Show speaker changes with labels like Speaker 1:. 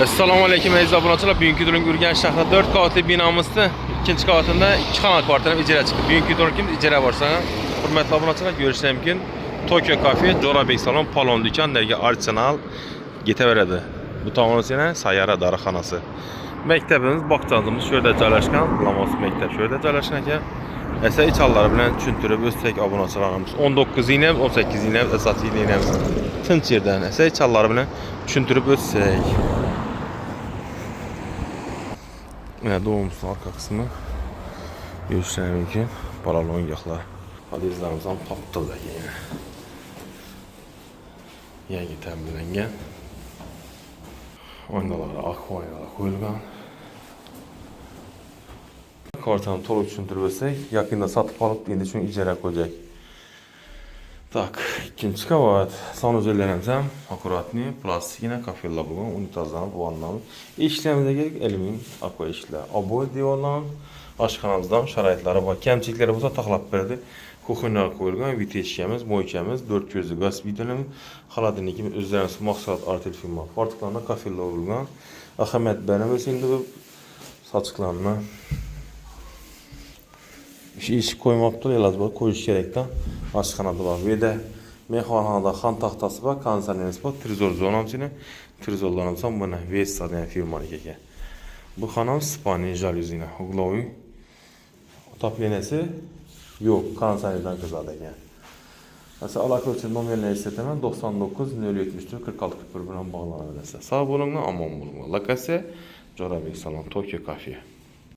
Speaker 1: Assalomu alaykum aziz obunachilar. Bugungi turing Urganch shahrida 4 qavatli binomizda ikkinchi qavatida 2 xonali kvartira ijara chiqdi. Bugungi turing ijara borsa, hurmatli obunachilar, ko'rishlar mumkin. Tokyo Cafe, Jo'rabek salon, Palon do'kondagi Arsenal ketaveradi. Bu tomonda sayyora daraxonasi. Maktabimiz, bog'chamiz shu yerda joylashgan. Lamos maktab shu yerda joylashgan ekan. Esa ichalari bilan tushuntirib o'tsak obunachilarimiz 19 yilab, 18 yilab asosiy yilamiz. Tinch yerdan esa ichalari bilan tushuntirib o'tsak. Doğumuzun arka kısmı görüşler mümkün. Paralon yaklar. Hadi izlerimizden taptı da yine. Yangi təmirləngan. Oynaları ak oynalar koyulgan. Kvartanı to'liq tushuntirib o'tsak, yaqinda sotib olib, endi shuni ijara qo'yajak. Tak, ikkinchi qavat. Son o'zlarimiz ham akkuratniy, plastikina, kafellar bo'lgan, unitazlar, vannalar. Eshiklarimizdagi alyumin aqua eshiklar. Oboy devorlar, oshxonamizdan sharoitlari bor. Kamchiliklari bo'lsa taxlab berdi. Kuxonlar qo'yilgan, vitechkamiz, moychamiz, 4 ko'zli gaz bidonimiz, xolodilnikimiz o'zlarimiz mahsulot artel firma. Portlarında kafellar bo'lgan. Ahamiyat beramiz endi bu sochiqlarni. Eshik qo'ymabdi, yozib qo'yish kerakda. Oshxonada bor. Bu yerda mehmonxonada xon taxtasi bor, konsernerimiz bor, trezor zonamizda. Trezorlarimiz ham buni Vesta degan firmaniki ekan. Bu xonam spaniy jaluzina, ugloviy. Otopleniyasi yo'q, konsernerdan kiradi ekan. Mesela aloqachi nomerni eslatman 99 074 46 41 bilan bog'lanadi. Sog' bo'linglar, omon bo'linglar. Lokatsiya Jo'rabek salon, Tokyo Cafe.